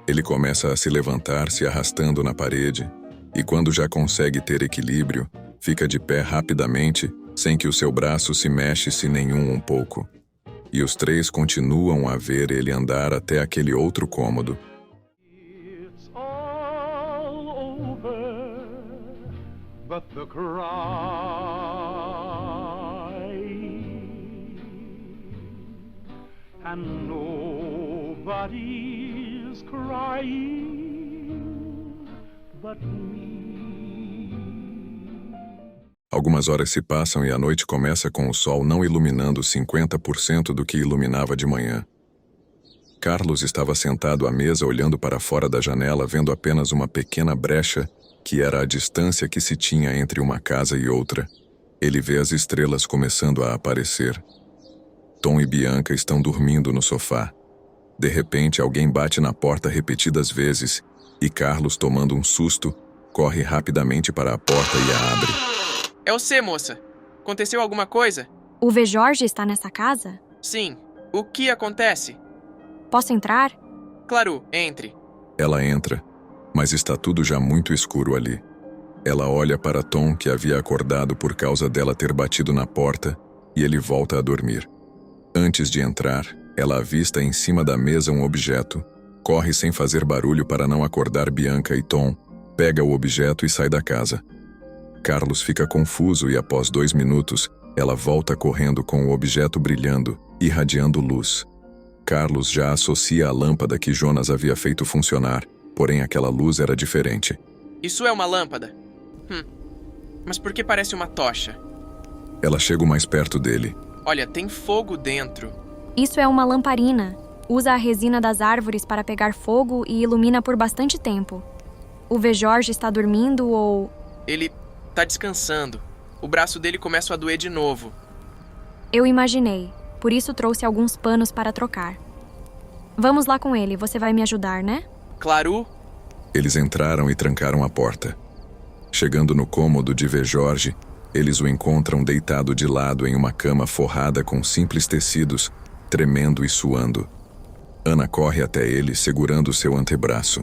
Ele começa a se levantar, se arrastando na parede, e quando já consegue ter equilíbrio, fica de pé rapidamente, sem que o seu braço se mexe-se nenhum um pouco. E os três continuam a ver ele andar até aquele outro cômodo. It's all over, but the cry, and nobody's crying but me. Algumas horas se passam e a noite começa com o sol não iluminando 50% do que iluminava de manhã. Carlos estava sentado à mesa olhando para fora da janela, vendo apenas uma pequena brecha, que era a distância que se tinha entre uma casa e outra. Ele vê as estrelas começando a aparecer. Tom e Bianca estão dormindo no sofá. De repente, alguém bate na porta repetidas vezes, e Carlos, tomando um susto, corre rapidamente para a porta e a abre. É você, moça. Aconteceu alguma coisa? O V. Jorge está nessa casa? Sim. O que acontece? Posso entrar? Claro, entre. Ela entra, mas está tudo já muito escuro ali. Ela olha para Tom, que havia acordado por causa dela ter batido na porta, e ele volta a dormir. Antes de entrar, ela avista em cima da mesa um objeto, corre sem fazer barulho para não acordar Bianca e Tom, pega o objeto e sai da casa. Carlos fica confuso e, após 2 minutos, ela volta correndo com o objeto brilhando, irradiando luz. Carlos já associa a lâmpada que Jonas havia feito funcionar, porém aquela luz era diferente. Isso é uma lâmpada? Mas por que parece uma tocha? Ela chega mais perto dele. Olha, tem fogo dentro. Isso é uma lamparina. Usa a resina das árvores para pegar fogo e ilumina por bastante tempo. O V. Jorge está dormindo ou... Ele tá descansando. O braço dele começa a doer de novo. Eu imaginei. Por isso trouxe alguns panos para trocar. Vamos lá com ele. Você vai me ajudar, né? Claro. Eles entraram e trancaram a porta. Chegando no cômodo de V. Jorge, eles o encontram deitado de lado em uma cama forrada com simples tecidos, tremendo e suando. Ana corre até ele, segurando seu antebraço.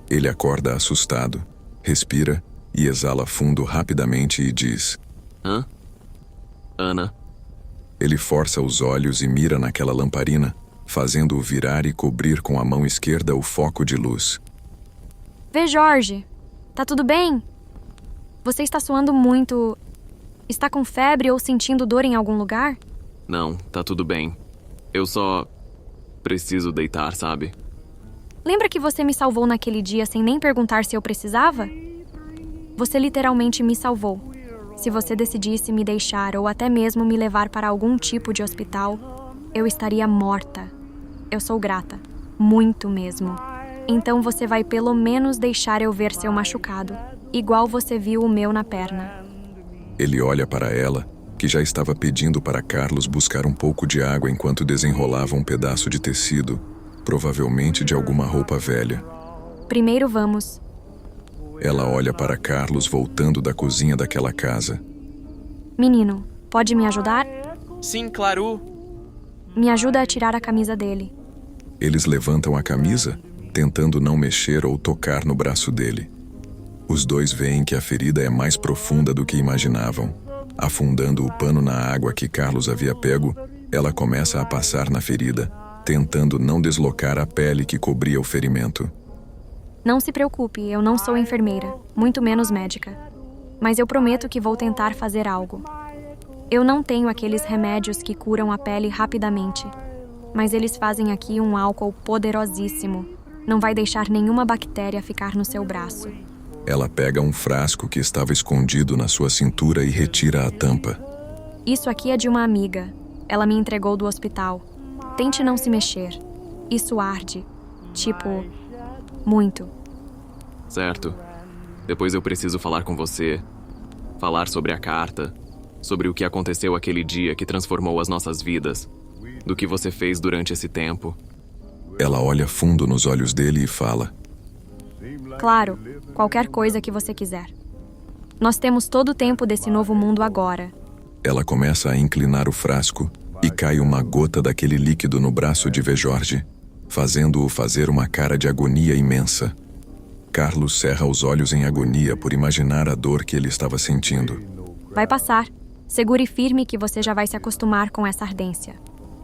Ele acorda assustado, respira e exala fundo rapidamente e diz: Hã? Ana? Ele força os olhos e mira naquela lamparina, fazendo-o virar e cobrir com a mão esquerda o foco de luz. V. Jorge, tá tudo bem? Você está suando muito. Está com febre ou sentindo dor em algum lugar? Não, tá tudo bem. Eu só preciso deitar, sabe? Lembra que você me salvou naquele dia sem nem perguntar se eu precisava? Você literalmente me salvou. Se você decidisse me deixar ou até mesmo me levar para algum tipo de hospital, eu estaria morta. Eu sou grata. Muito mesmo. Então você vai pelo menos deixar eu ver seu machucado, igual você viu o meu na perna. Ele olha para ela, que já estava pedindo para Carlos buscar um pouco de água enquanto desenrolava um pedaço de tecido, provavelmente de alguma roupa velha. Primeiro vamos. Ela olha para Carlos voltando da cozinha daquela casa. Menino, pode me ajudar? Sim, claro. Me ajuda a tirar a camisa dele. Eles levantam a camisa, tentando não mexer ou tocar no braço dele. Os dois veem que a ferida é mais profunda do que imaginavam. Afundando o pano na água que Carlos havia pego, ela começa a passar na ferida, tentando não deslocar a pele que cobria o ferimento. Não se preocupe, eu não sou enfermeira, muito menos médica. Mas eu prometo que vou tentar fazer algo. Eu não tenho aqueles remédios que curam a pele rapidamente, mas eles fazem aqui um álcool poderosíssimo. Não vai deixar nenhuma bactéria ficar no seu braço. Ela pega um frasco que estava escondido na sua cintura e retira a tampa. Isso aqui é de uma amiga. Ela me entregou do hospital. Tente não se mexer. Isso arde. Tipo, muito. Certo. Depois eu preciso falar com você. Falar sobre a carta. Sobre o que aconteceu aquele dia que transformou as nossas vidas. Do que você fez durante esse tempo. Ela olha fundo nos olhos dele e fala: Claro, qualquer coisa que você quiser. Nós temos todo o tempo desse novo mundo agora. Ela começa a inclinar o frasco e cai uma gota daquele líquido no braço de V. Jorge. fazendo-o fazer uma cara de agonia imensa. Carlos cerra os olhos em agonia por imaginar a dor que ele estava sentindo. Vai passar. Segure firme que você já vai se acostumar com essa ardência.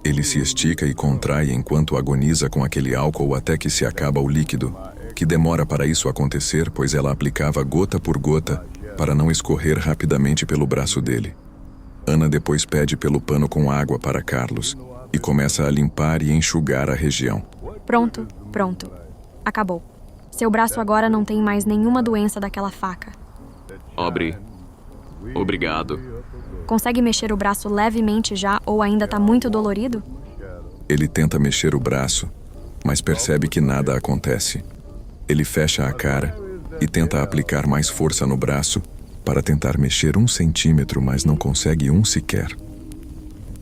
Ele se estica e contrai enquanto agoniza com aquele álcool até que se acaba o líquido, que demora para isso acontecer, pois ela aplicava gota por gota para não escorrer rapidamente pelo braço dele. Ana depois pede pelo pano com água para Carlos e começa a limpar e enxugar a região. Pronto, pronto. Acabou. Seu braço agora não tem mais nenhuma doença daquela faca. Aubrey, obrigado. Consegue mexer o braço levemente já ou ainda tá muito dolorido? Ele tenta mexer o braço, mas percebe que nada acontece. Ele fecha a cara e tenta aplicar mais força no braço para tentar mexer 1 centímetro, mas não consegue um sequer.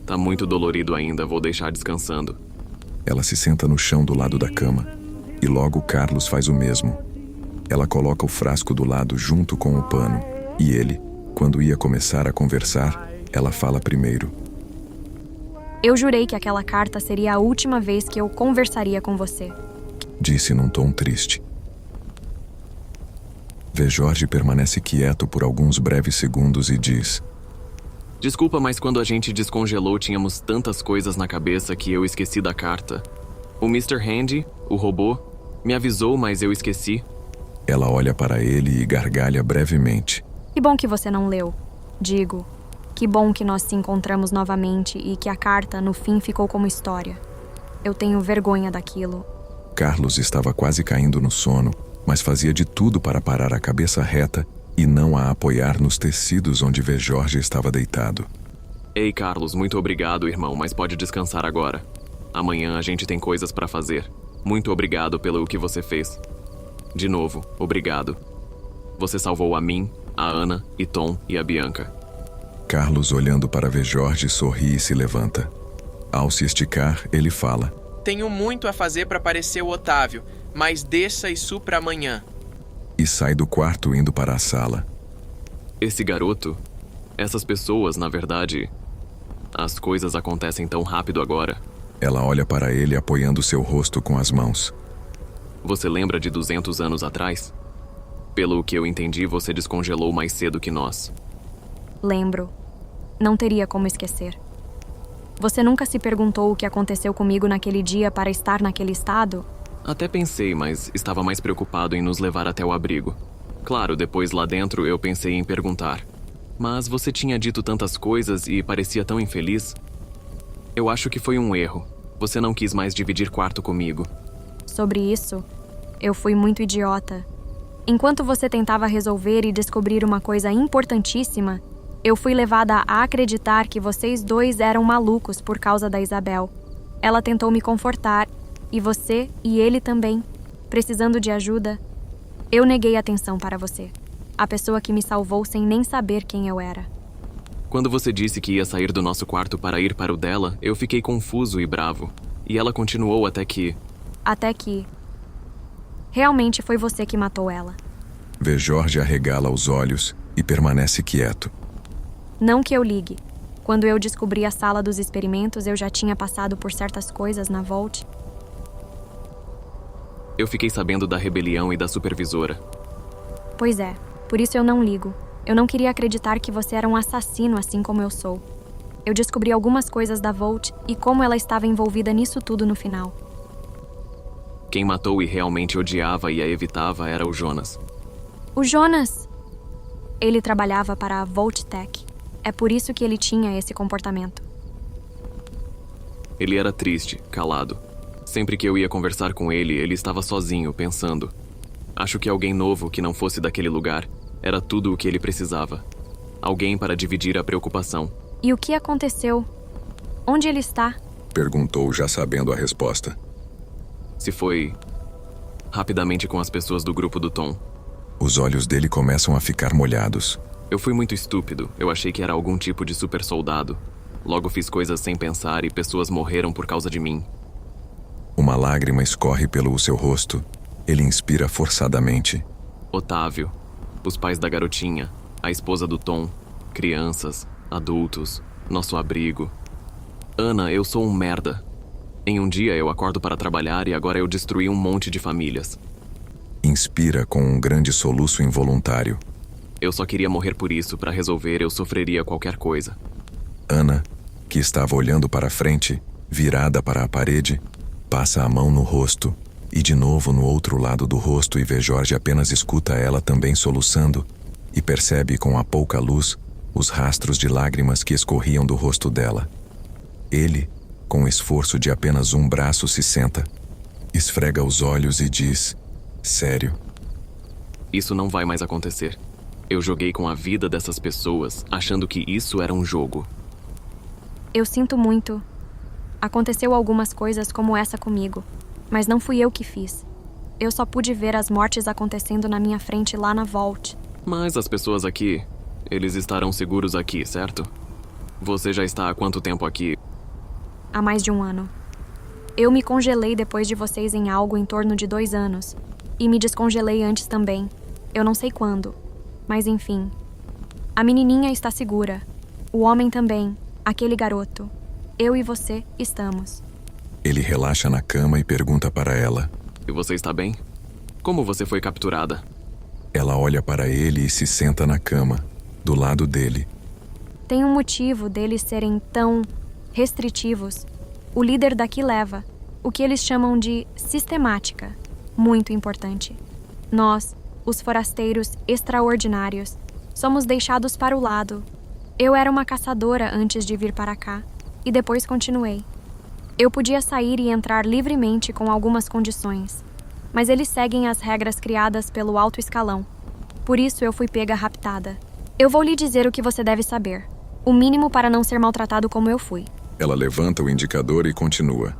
Tá muito dolorido ainda, vou deixar descansando. Ela se senta no chão do lado da cama e logo Carlos faz o mesmo. Ela coloca o frasco do lado junto com o pano e ele, quando ia começar a conversar, ela fala primeiro. Eu jurei que aquela carta seria a última vez que eu conversaria com você. Disse num tom triste. Jorge permanece quieto por alguns breves segundos e diz: Desculpa, mas quando a gente descongelou tínhamos tantas coisas na cabeça que eu esqueci da carta. O Mr. Handy, o robô, me avisou, mas eu esqueci. Ela olha para ele e gargalha brevemente. Que bom que você não leu. Digo, que bom que nós se encontramos novamente e que a carta, no fim, ficou como história. Eu tenho vergonha daquilo. Carlos estava quase caindo no sono, mas fazia de tudo para parar a cabeça reta e não a apoiar nos tecidos onde Jorge estava deitado. Ei, Carlos, muito obrigado, irmão, mas pode descansar agora. Amanhã a gente tem coisas para fazer. Muito obrigado pelo que você fez. De novo, obrigado. Você salvou a mim, a Ana, e Tom e a Bianca. Carlos, olhando para Jorge, sorri e se levanta. Ao se esticar, ele fala: Tenho muito a fazer para parecer o Otávio, mas desça e supra amanhã. E sai do quarto indo para a sala. Esse garoto, essas pessoas, na verdade, as coisas acontecem tão rápido agora. Ela olha para ele apoiando seu rosto com as mãos. Você lembra de 200 anos atrás? Pelo que eu entendi, você descongelou mais cedo que nós. Lembro. Não teria como esquecer. Você nunca se perguntou o que aconteceu comigo naquele dia para estar naquele estado? Até pensei, mas estava mais preocupado em nos levar até o abrigo. Claro, depois lá dentro eu pensei em perguntar. Mas você tinha dito tantas coisas e parecia tão infeliz. Eu acho que foi um erro. Você não quis mais dividir quarto comigo. Sobre isso, eu fui muito idiota. Enquanto você tentava resolver e descobrir uma coisa importantíssima, eu fui levada a acreditar que vocês dois eram malucos por causa da Isabel. Ela tentou me confortar, e você e ele também, precisando de ajuda. Eu neguei atenção para você, a pessoa que me salvou sem nem saber quem eu era. Quando você disse que ia sair do nosso quarto para ir para o dela, eu fiquei confuso e bravo. E ela continuou até que... Realmente foi você que matou ela. Jorge arregala os olhos e permanece quieto. Não que eu ligue. Quando eu descobri a sala dos experimentos, eu já tinha passado por certas coisas na Vault. Eu fiquei sabendo da rebelião e da supervisora. Pois é, por isso eu não ligo. Eu não queria acreditar que você era um assassino assim como eu sou. Eu descobri algumas coisas da Vault e como ela estava envolvida nisso tudo no final. Quem matou e realmente odiava e a evitava era o Jonas. O Jonas! Ele trabalhava para a Vault Tech. É por isso que ele tinha esse comportamento. Ele era triste, calado. Sempre que eu ia conversar com ele, ele estava sozinho, pensando. Acho que alguém novo que não fosse daquele lugar era tudo o que ele precisava. Alguém para dividir a preocupação. E o que aconteceu? Onde ele está? Perguntou, já sabendo a resposta. Se foi rapidamente com as pessoas do grupo do Tom. Os olhos dele começam a ficar molhados. Eu fui muito estúpido. Eu achei que era algum tipo de super soldado. Logo fiz coisas sem pensar e pessoas morreram por causa de mim. Uma lágrima escorre pelo seu rosto. Ele inspira forçadamente. Otávio, os pais da garotinha, a esposa do Tom, crianças, adultos, nosso abrigo. Ana, eu sou um merda. Em um dia eu acordo para trabalhar e agora eu destruí um monte de famílias. Inspira com um grande soluço involuntário. Eu só queria morrer por isso. Para resolver, eu sofreria qualquer coisa. Ana, que estava olhando para a frente, virada para a parede, passa a mão no rosto e de novo no outro lado do rosto e vê Jorge apenas escuta ela também soluçando e percebe com a pouca luz os rastros de lágrimas que escorriam do rosto dela. Ele, com o esforço de apenas um braço, se senta, esfrega os olhos e diz: sério? Isso não vai mais acontecer. Eu joguei com a vida dessas pessoas, achando que isso era um jogo. Eu sinto muito. Aconteceu algumas coisas como essa comigo, mas não fui eu que fiz. Eu só pude ver as mortes acontecendo na minha frente lá na Vault. Mas as pessoas aqui, eles estarão seguros aqui, certo? Você já está há quanto tempo aqui? Há mais de um ano. Eu me congelei depois de vocês em algo em torno de 2 anos. E me descongelei antes também. Eu não sei quando. Mas enfim. A menininha está segura. O homem também. Aquele garoto. Eu e você estamos. Ele relaxa na cama e pergunta para ela. E você está bem? Como você foi capturada? Ela olha para ele e se senta na cama, do lado dele. Tem um motivo deles serem tão restritivos. O líder daqui leva o que eles chamam de sistemática. Muito importante. Nós, os forasteiros extraordinários, somos deixados para o lado. Eu era uma caçadora antes de vir para cá, e depois continuei. Eu podia sair e entrar livremente com algumas condições, mas eles seguem as regras criadas pelo alto escalão. Por isso eu fui pega raptada. Eu vou lhe dizer o que você deve saber. O mínimo para não ser maltratado como eu fui. Ela levanta o indicador e continua.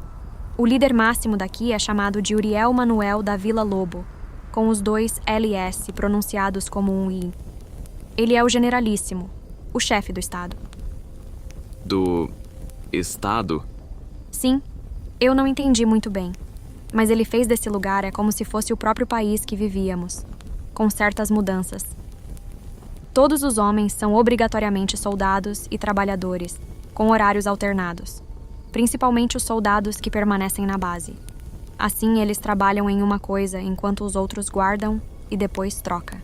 O líder máximo daqui é chamado de Uriel Manuel da Vila Lobo, com os 2 LS pronunciados como um I. Ele é o generalíssimo, o chefe do estado. Do estado? Sim, eu não entendi muito bem, mas ele fez desse lugar como se fosse o próprio país que vivíamos, com certas mudanças. Todos os homens são obrigatoriamente soldados e trabalhadores, com horários alternados, principalmente os soldados que permanecem na base. Assim, eles trabalham em uma coisa enquanto os outros guardam e depois troca.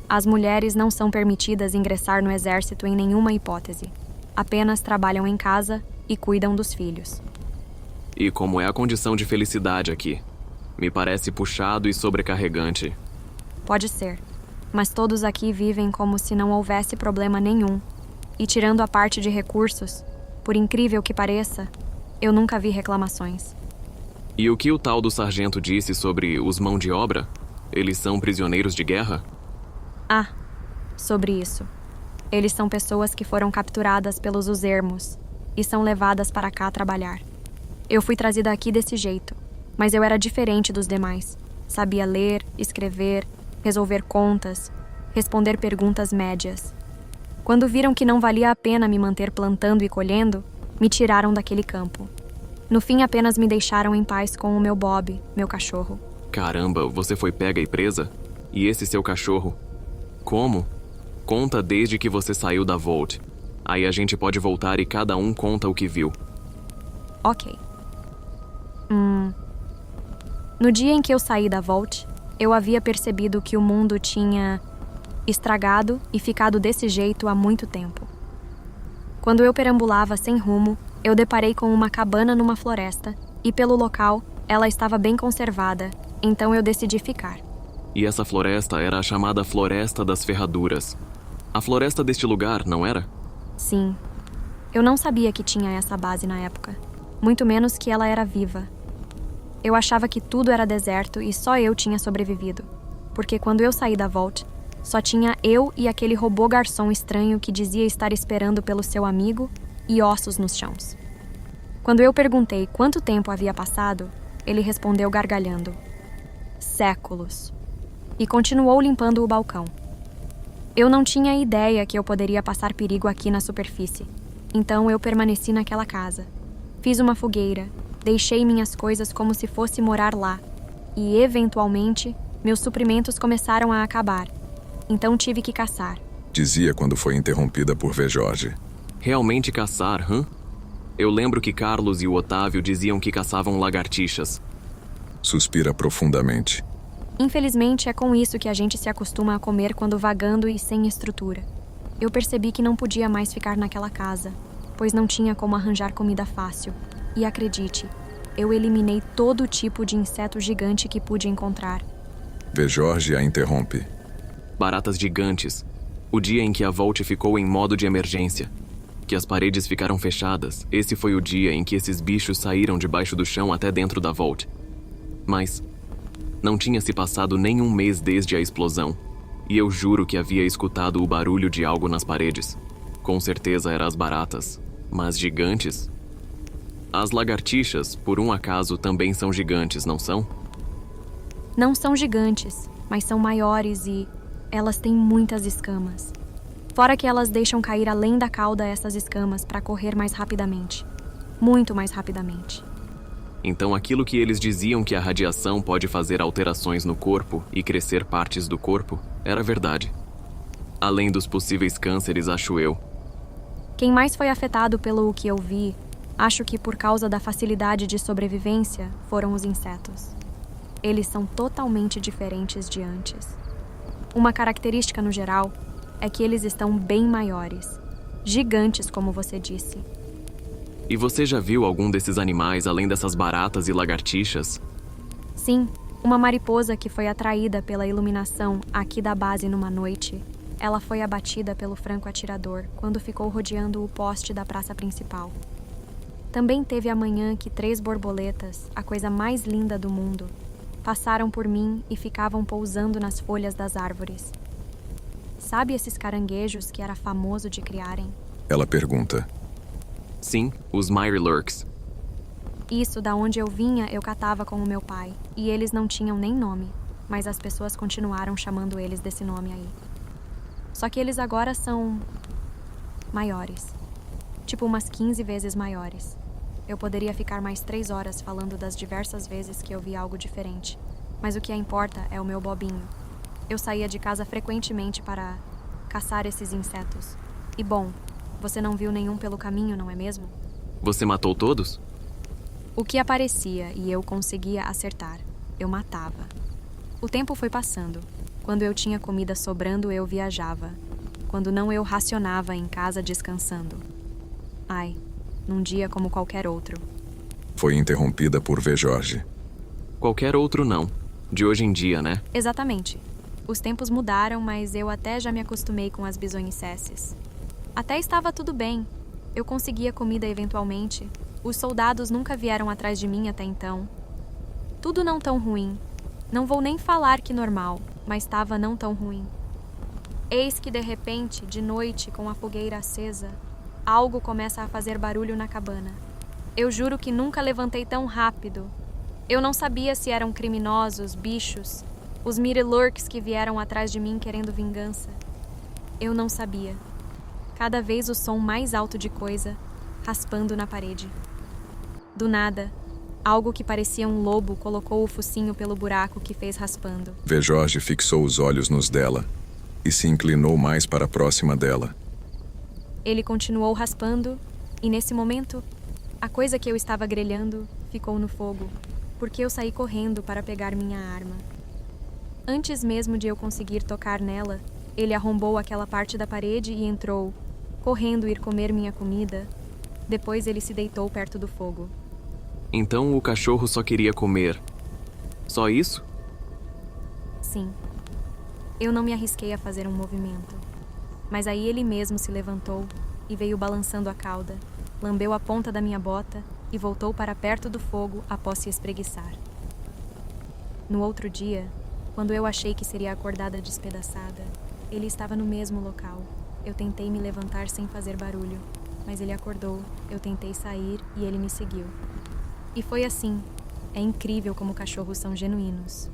As mulheres não são permitidas ingressar no exército em nenhuma hipótese. Apenas trabalham em casa e cuidam dos filhos. E como é a condição de felicidade aqui? Me parece puxado e sobrecarregante. Pode ser, mas todos aqui vivem como se não houvesse problema nenhum. E tirando a parte de recursos, por incrível que pareça, eu nunca vi reclamações. E o que o tal do sargento disse sobre os mão de obra? Eles são prisioneiros de guerra? Ah, sobre isso. Eles são pessoas que foram capturadas pelos Usermos e são levadas para cá trabalhar. Eu fui trazida aqui desse jeito, mas eu era diferente dos demais. Sabia ler, escrever, resolver contas, responder perguntas médias. Quando viram que não valia a pena me manter plantando e colhendo, me tiraram daquele campo. No fim, apenas me deixaram em paz com o meu Bob, meu cachorro. Caramba, você foi pega e presa? E esse seu cachorro? Como? Conta desde que você saiu da Vault. Aí a gente pode voltar e cada um conta o que viu. Ok. No dia em que eu saí da Vault, eu havia percebido que o mundo tinha estragado e ficado desse jeito há muito tempo. Quando eu perambulava sem rumo, eu deparei com uma cabana numa floresta e, pelo local, ela estava bem conservada, então eu decidi ficar. E essa floresta era a chamada Floresta das Ferraduras. A floresta deste lugar, não era? Sim. Eu não sabia que tinha essa base na época, muito menos que ela era viva. Eu achava que tudo era deserto e só eu tinha sobrevivido, porque quando eu saí da Vault, só tinha eu e aquele robô garçom estranho que dizia estar esperando pelo seu amigo e ossos nos chãos. Quando eu perguntei quanto tempo havia passado, ele respondeu gargalhando: séculos. E continuou limpando o balcão. Eu não tinha ideia que eu poderia passar perigo aqui na superfície, então eu permaneci naquela casa. Fiz uma fogueira, deixei minhas coisas como se fosse morar lá, e, eventualmente, meus suprimentos começaram a acabar. Então tive que caçar. Dizia quando foi interrompida por ver Jorge. Realmente caçar, hã? Eu lembro que Carlos e o Otávio diziam que caçavam lagartixas. Suspira profundamente. Infelizmente, é com isso que a gente se acostuma a comer quando vagando e sem estrutura. Eu percebi que não podia mais ficar naquela casa, pois não tinha como arranjar comida fácil. E acredite, eu eliminei todo tipo de inseto gigante que pude encontrar. Vejorge a interrompe. Baratas gigantes. O dia em que a Vault ficou em modo de emergência. Que as paredes ficaram fechadas. Esse foi o dia em que esses bichos saíram debaixo do chão até dentro da Vault. Mas não tinha se passado nem um mês desde a explosão. E eu juro que havia escutado o barulho de algo nas paredes. Com certeza eram as baratas. Mas gigantes? As lagartixas, por um acaso, também são gigantes, não são? Não são gigantes, mas são maiores e elas têm muitas escamas. Fora que elas deixam cair além da cauda essas escamas para correr mais rapidamente. Muito mais rapidamente. Então aquilo que eles diziam que a radiação pode fazer alterações no corpo e crescer partes do corpo, era verdade. Além dos possíveis cânceres, acho eu. Quem mais foi afetado pelo que eu vi, acho que por causa da facilidade de sobrevivência, foram os insetos. Eles são totalmente diferentes de antes. Uma característica no geral é que eles estão bem maiores. Gigantes, como você disse. E você já viu algum desses animais além dessas baratas e lagartixas? Sim, uma mariposa que foi atraída pela iluminação aqui da base numa noite. Ela foi abatida pelo franco-atirador quando ficou rodeando o poste da praça principal. Também teve a manhã que 3 borboletas, a coisa mais linda do mundo, passaram por mim e ficavam pousando nas folhas das árvores. Sabe esses caranguejos que era famoso de criarem? Ela pergunta. Sim, os Mirelurks. Isso, da onde eu vinha, eu catava com o meu pai. E eles não tinham nem nome, mas as pessoas continuaram chamando eles desse nome aí. Só que eles agora são maiores. Tipo umas 15 vezes maiores. Eu poderia ficar mais 3 horas falando das diversas vezes que eu vi algo diferente. Mas o que importa é o meu bobinho. Eu saía de casa frequentemente para caçar esses insetos. E bom, você não viu nenhum pelo caminho, não é mesmo? Você matou todos? O que aparecia e eu conseguia acertar, eu matava. O tempo foi passando. Quando eu tinha comida sobrando, eu viajava. Quando não, eu racionava em casa descansando. Ai, num dia como qualquer outro. Foi interrompida por Vejorge. Qualquer outro não. De hoje em dia, né? Exatamente. Os tempos mudaram, mas eu até já me acostumei com as bisonhiceces. Até estava tudo bem. Eu conseguia comida eventualmente. Os soldados nunca vieram atrás de mim até então. Tudo não tão ruim. Não vou nem falar que normal, mas estava não tão ruim. Eis que de repente, de noite, com a fogueira acesa, algo começa a fazer barulho na cabana. Eu juro que nunca levantei tão rápido. Eu não sabia se eram criminosos, bichos, os Mirelurks que vieram atrás de mim querendo vingança. Eu não sabia. Cada vez o som mais alto de coisa, raspando na parede. Do nada, algo que parecia um lobo colocou o focinho pelo buraco que fez raspando. Vejorge fixou os olhos nos dela e se inclinou mais para próxima dela. Ele continuou raspando e, nesse momento, a coisa que eu estava grelhando ficou no fogo, porque eu saí correndo para pegar minha arma. Antes mesmo de eu conseguir tocar nela, ele arrombou aquela parte da parede e entrou, correndo ir comer minha comida. Depois ele se deitou perto do fogo. Então o cachorro só queria comer. Só isso? Sim. Eu não me arrisquei a fazer um movimento. Mas aí ele mesmo se levantou e veio balançando a cauda, lambeu a ponta da minha bota e voltou para perto do fogo após se espreguiçar. No outro dia, quando eu achei que seria acordada despedaçada, ele estava no mesmo local. Eu tentei me levantar sem fazer barulho, mas ele acordou, eu tentei sair e ele me seguiu. E foi assim. É incrível como cachorros são genuínos.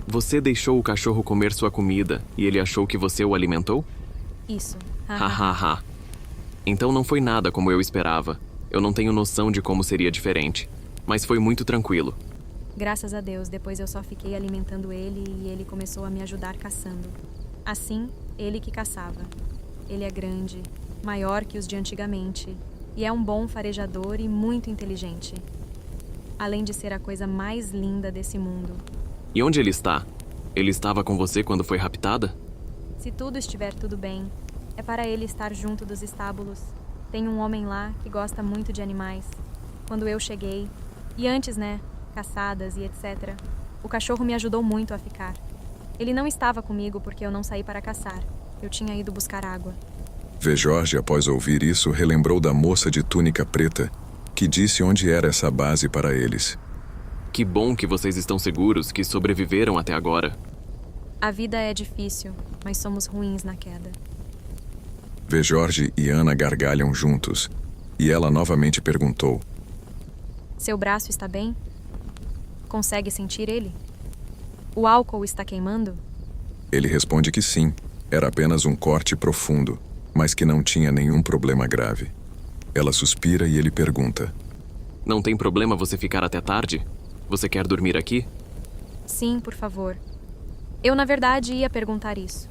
Você deixou o cachorro comer sua comida e ele achou que você o alimentou? Isso. Hahaha. Então não foi nada como eu esperava. Eu não tenho noção de como seria diferente. Mas foi muito tranquilo. Graças a Deus, depois eu só fiquei alimentando ele e ele começou a me ajudar caçando. Assim, ele que caçava. Ele é grande, maior que os de antigamente. e é um bom farejador e muito inteligente. Além de ser a coisa mais linda desse mundo. E onde ele está? Ele estava com você quando foi raptada? Se tudo estiver tudo bem, é para ele estar junto dos estábulos. Tem um homem lá que gosta muito de animais. Quando eu cheguei, e antes, né, caçadas e etc., o cachorro me ajudou muito a ficar. Ele não estava comigo porque eu não saí para caçar. Eu tinha ido buscar água. Vejorge, após ouvir isso, relembrou da moça de túnica preta, que disse onde era essa base para eles. Que bom que vocês estão seguros, que sobreviveram até agora. A vida é difícil, mas somos ruins na queda. Vejorge e Ana gargalham juntos, e ela novamente perguntou. Seu braço está bem? Consegue sentir ele? O álcool está queimando? Ele responde que sim, era apenas um corte profundo, mas que não tinha nenhum problema grave. Ela suspira e ele pergunta. Não tem problema você ficar até tarde? Você quer dormir aqui? Sim, por favor. Eu, na verdade, ia perguntar isso.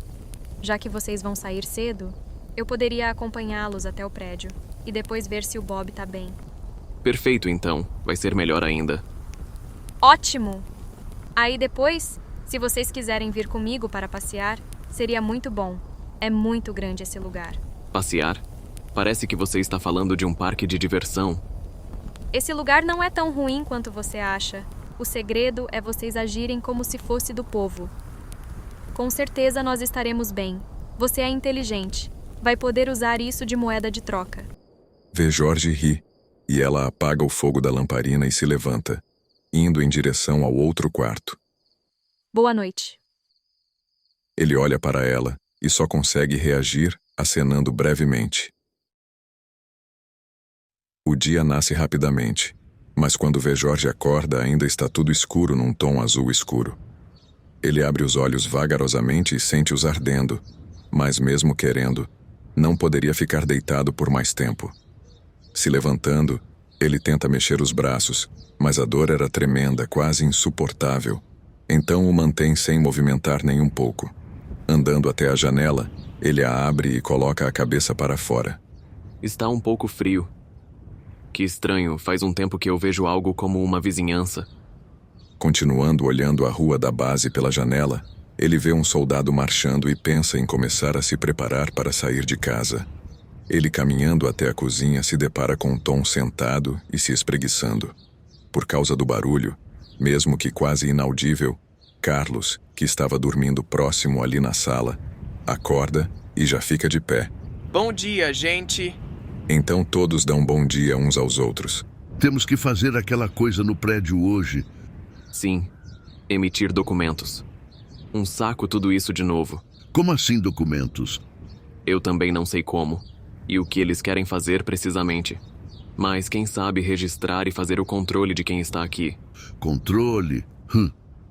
Já que vocês vão sair cedo, eu poderia acompanhá-los até o prédio e depois ver se o Bob tá bem. Perfeito, então. Vai ser melhor ainda. Ótimo! Aí depois, se vocês quiserem vir comigo para passear, seria muito bom. É muito grande esse lugar. Passear? Parece que você está falando de um parque de diversão. Esse lugar não é tão ruim quanto você acha. O segredo é vocês agirem como se fosse do povo. Com certeza nós estaremos bem. Você é inteligente. Vai poder usar isso de moeda de troca. Vejorge ri, e ela apaga o fogo da lamparina e se levanta, indo em direção ao outro quarto. Boa noite. Ele olha para ela e só consegue reagir acenando brevemente. O dia nasce rapidamente, mas quando Vejorge acorda ainda está tudo escuro num tom azul escuro. Ele abre os olhos vagarosamente e sente-os ardendo, mas mesmo querendo, não poderia ficar deitado por mais tempo. Se levantando, ele tenta mexer os braços, mas a dor era tremenda, quase insuportável. Então o mantém sem movimentar nem um pouco. Andando até a janela, ele a abre e coloca a cabeça para fora. Está um pouco frio. Que estranho, faz um tempo que eu vejo algo como uma vizinhança. Continuando olhando a rua da base pela janela, ele vê um soldado marchando e pensa em começar a se preparar para sair de casa. Ele, caminhando até a cozinha, se depara com Tom sentado e se espreguiçando. Por causa do barulho, mesmo que quase inaudível, Carlos, que estava dormindo próximo ali na sala, acorda e já fica de pé. Bom dia, gente. Então todos dão bom dia uns aos outros. Temos que fazer aquela coisa no prédio hoje. Sim, emitir documentos. Um saco tudo isso de novo. Como assim documentos? Eu também não sei como. E o que eles querem fazer precisamente. Mas quem sabe registrar e fazer o controle de quem está aqui. Controle?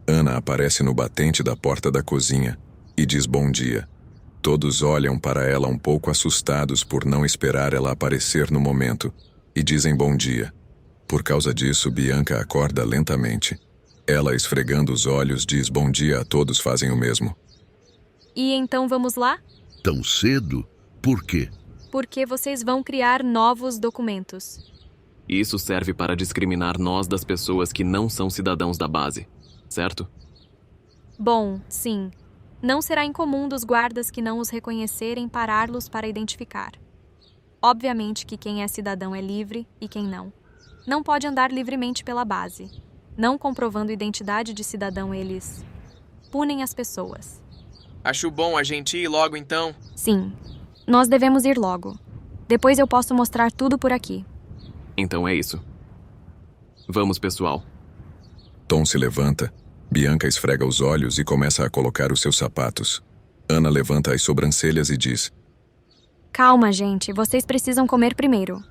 Ana aparece no batente da porta da cozinha e diz bom dia. Todos olham para ela um pouco assustados por não esperar ela aparecer no momento e dizem bom dia. Por causa disso, Bianca acorda lentamente. Ela, esfregando os olhos, diz bom dia a todos, fazem o mesmo. E então vamos lá? Tão cedo? Por quê? Porque vocês vão criar novos documentos. Isso serve para discriminar nós das pessoas que não são cidadãos da base, certo? Bom, sim. Não será incomum dos guardas que não os reconhecerem pará-los para identificar. Obviamente que quem é cidadão é livre e quem não. Não pode andar livremente pela base. Não comprovando identidade de cidadão, eles punem as pessoas. Acho bom a gente ir logo então. Sim, nós devemos ir logo. Depois eu posso mostrar tudo por aqui. Então é isso. Vamos, pessoal. Tom se levanta, Bianca esfrega os olhos e começa a colocar os seus sapatos. Ana levanta as sobrancelhas e diz: Calma, gente, vocês precisam comer primeiro.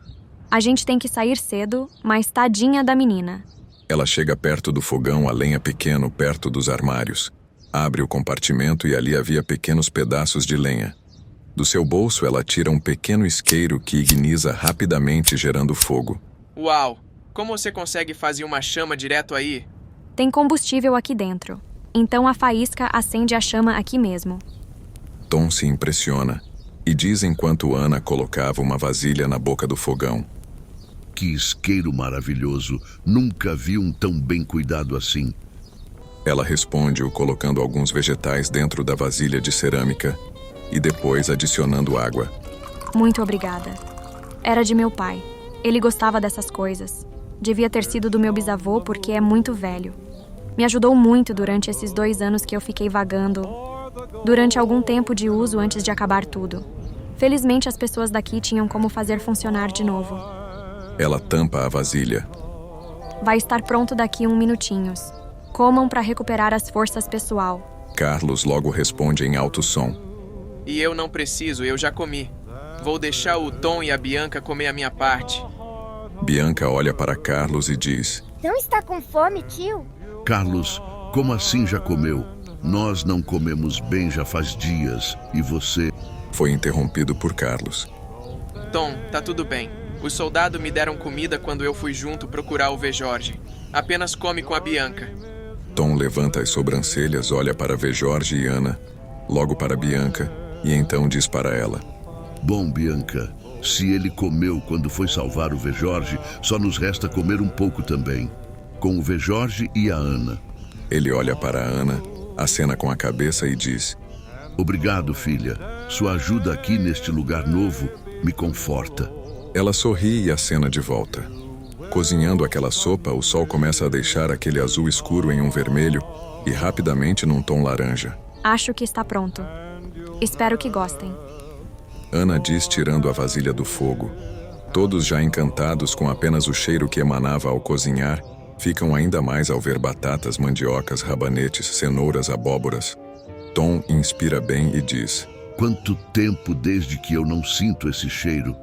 A gente tem que sair cedo, mas tadinha da menina. Ela chega perto do fogão a lenha pequeno perto dos armários. Abre o compartimento e ali havia pequenos pedaços de lenha. Do seu bolso ela tira um pequeno isqueiro que igniza rapidamente, gerando fogo. Uau! Como você consegue fazer uma chama direto aí? Tem combustível aqui dentro. Então a faísca acende a chama aqui mesmo. Tom se impressiona E diz enquanto Ana colocava uma vasilha na boca do fogão. Que isqueiro maravilhoso! Nunca vi um tão bem cuidado assim. Ela responde-o colocando alguns vegetais dentro da vasilha de cerâmica e depois adicionando água. Muito obrigada. Era de meu pai. Ele gostava dessas coisas. Devia ter sido do meu bisavô porque é muito velho. Me ajudou muito durante esses 2 anos que eu fiquei vagando, durante algum tempo de uso antes de acabar tudo. Felizmente as pessoas daqui tinham como fazer funcionar de novo. Ela tampa a vasilha. Vai estar pronto daqui 1 minutinhos. Comam para recuperar as forças pessoal. Carlos logo responde em alto som. E eu não preciso, eu já comi. Vou deixar o Tom e a Bianca comer a minha parte. Bianca olha para Carlos e diz: Não está com fome, tio? Carlos, como assim já comeu? Nós não comemos bem já faz dias. E você? Foi interrompido por Carlos. Tom, tá tudo bem. Os soldados me deram comida quando eu fui junto procurar o V. Jorge. Apenas come com a Bianca. Tom levanta as sobrancelhas, olha para V. Jorge e Ana, logo para Bianca, e então diz para ela: Bom, Bianca, se ele comeu quando foi salvar o V. Jorge, só nos resta comer um pouco também. Com o V. Jorge e a Ana. Ele olha para a Ana, acena com a cabeça e diz: Obrigado, filha. Sua ajuda aqui neste lugar novo me conforta. Ela sorri e acena de volta. Cozinhando aquela sopa, o sol começa a deixar aquele azul escuro em um vermelho e rapidamente num tom laranja. Acho que está pronto. Espero que gostem. Ana diz tirando a vasilha do fogo. Todos já encantados com apenas o cheiro que emanava ao cozinhar, ficam ainda mais ao ver batatas, mandiocas, rabanetes, cenouras, abóboras. Tom inspira bem e diz: Quanto tempo desde que eu não sinto esse cheiro?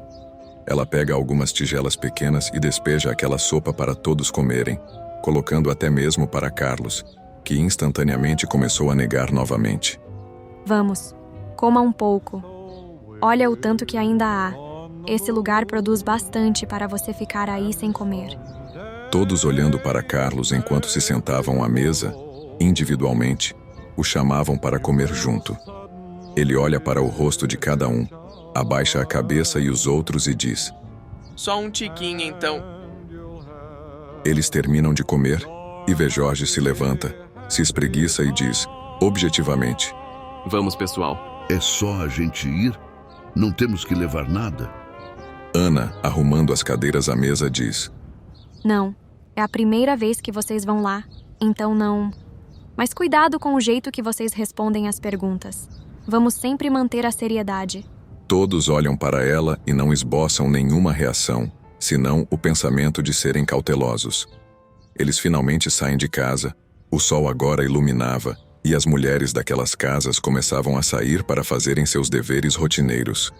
Ela pega algumas tigelas pequenas e despeja aquela sopa para todos comerem, colocando até mesmo para Carlos, que instantaneamente começou a negar novamente. Vamos, coma um pouco. Olha o tanto que ainda há. Esse lugar produz bastante para você ficar aí sem comer. Todos olhando para Carlos enquanto se sentavam à mesa, individualmente, o chamavam para comer junto. Ele olha para o rosto de cada um, abaixa a cabeça e os outros e diz: Só um tiquinho, então. Eles terminam de comer e V. Jorge se levanta, se espreguiça e diz, objetivamente: Vamos, pessoal. É só a gente ir? Não temos que levar nada? Ana, arrumando as cadeiras à mesa, diz: Não, é a primeira vez que vocês vão lá, então não. Mas cuidado com o jeito que vocês respondem às perguntas. Vamos sempre manter a seriedade. Todos olham para ela e não esboçam nenhuma reação, senão o pensamento de serem cautelosos. Eles finalmente saem de casa, o sol agora iluminava, e as mulheres daquelas casas começavam a sair para fazerem seus deveres rotineiros.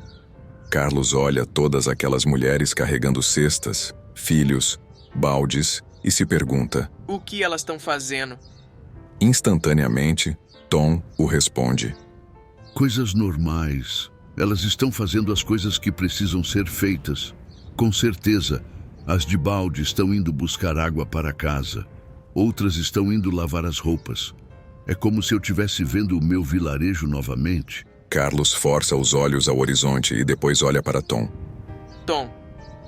Carlos olha todas aquelas mulheres carregando cestas, filhos, baldes, e se pergunta: O que elas estão fazendo? Instantaneamente, Tom o responde: Coisas normais. Elas estão fazendo as coisas que precisam ser feitas. Com certeza, as de balde estão indo buscar água para casa. Outras estão indo lavar as roupas. É como se eu estivesse vendo o meu vilarejo novamente. Carlos força os olhos ao horizonte e depois olha para Tom. Tom,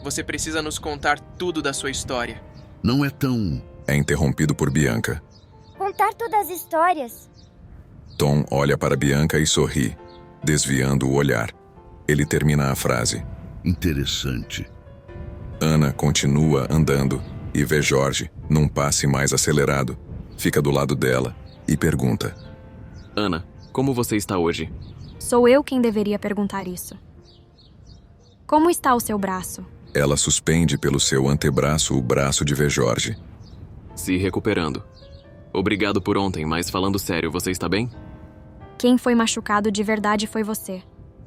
você precisa nos contar tudo da sua história. Não é tão... É interrompido por Bianca. Contar todas as histórias. Tom olha para Bianca e sorri, desviando o olhar. Ele termina a frase: Interessante. Ana continua andando e vê Jorge, num passe mais acelerado, fica do lado dela e pergunta: Ana, como você está hoje? Sou eu quem deveria perguntar isso. Como está o seu braço? Ela suspende pelo seu antebraço o braço de V. Jorge. Se recuperando. Obrigado por ontem, mas falando sério, você está bem? Quem foi machucado de verdade foi você.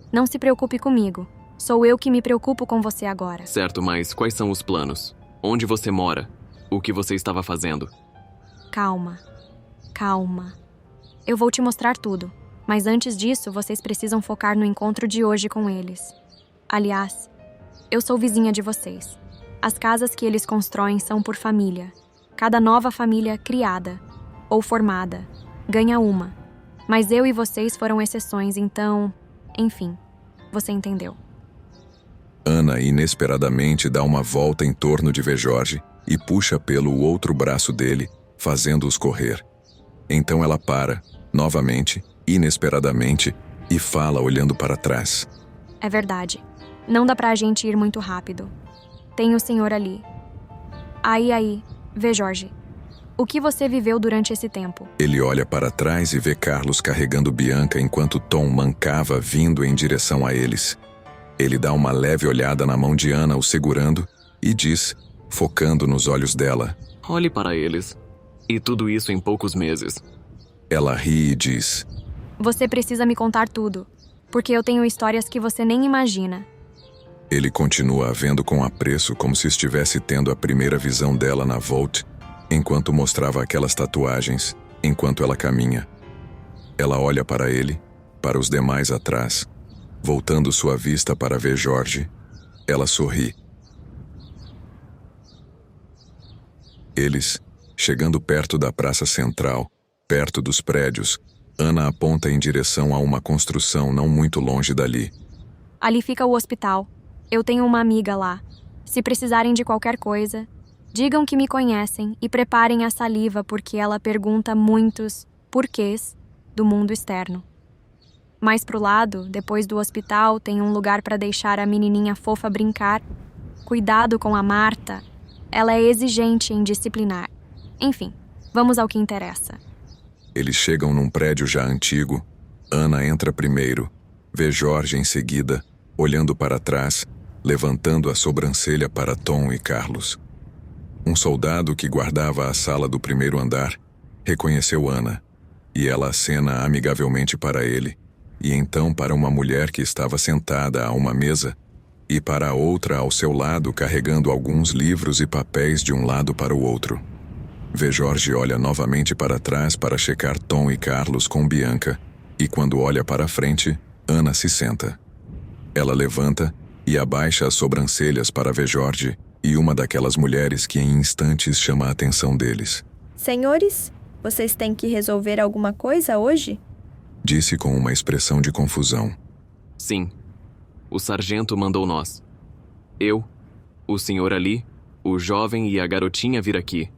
Não se preocupe comigo. Sou eu que me preocupo com você agora. Certo, mas quais são os planos? Onde você mora? O que você estava fazendo? Calma. Calma. Eu vou te mostrar tudo. Mas antes disso, vocês precisam focar no encontro de hoje com eles. Aliás, eu sou vizinha de vocês. As casas que eles constroem são por família. Cada nova família criada ou formada ganha uma. Mas eu e vocês foram exceções, então... Enfim, Você entendeu? Ana inesperadamente dá uma volta em torno de Vejorge e puxa pelo outro braço dele, fazendo-os correr. Então ela para, novamente, inesperadamente, e fala olhando para trás. É verdade. Não dá pra gente ir muito rápido. Tem o senhor ali. Aí, Vejorge. O que você viveu durante esse tempo? Ele olha para trás e vê Carlos carregando Bianca enquanto Tom mancava vindo em direção a eles. Ele dá uma leve olhada na mão de Ana o segurando e diz, focando nos olhos dela. Olhe para eles. E tudo isso em poucos meses. Ela ri e diz. Você precisa me contar tudo, porque eu tenho histórias que você nem imagina. Ele continua a vendo com apreço como se estivesse tendo a primeira visão dela na Vault, enquanto mostrava aquelas tatuagens, enquanto ela caminha. Ela olha para ele, para os demais atrás, voltando sua vista para ver Jorge. Ela sorri. Eles, chegando perto da praça central, perto dos prédios, Ana aponta em direção a uma construção não muito longe dali. Ali fica o hospital. Eu tenho uma amiga lá. Se precisarem de qualquer coisa, digam que me conhecem e preparem a saliva porque ela pergunta muitos porquês do mundo externo. Mais pro lado, depois do hospital, tem um lugar para deixar a menininha fofa brincar. Cuidado com a Marta. Ela é exigente em disciplinar. Enfim, vamos ao que interessa. Eles chegam num prédio já antigo. Ana entra primeiro, vê Jorge em seguida, olhando para trás, levantando a sobrancelha para Tom e Carlos. Um soldado que guardava a sala do primeiro andar reconheceu Ana, e ela acena amigavelmente para ele, e então para uma mulher que estava sentada a uma mesa, e para a outra ao seu lado carregando alguns livros e papéis de um lado para o outro. Vejorge olha novamente para trás para checar Tom e Carlos com Bianca, e quando olha para frente, Ana se senta. Ela levanta e abaixa as sobrancelhas para Vejorge e uma daquelas mulheres que em instantes chama a atenção deles. Senhores, vocês têm que resolver alguma coisa hoje? Disse com uma expressão de confusão. Sim. O sargento mandou nós. Eu, o senhor ali, o jovem e a garotinha vir aqui.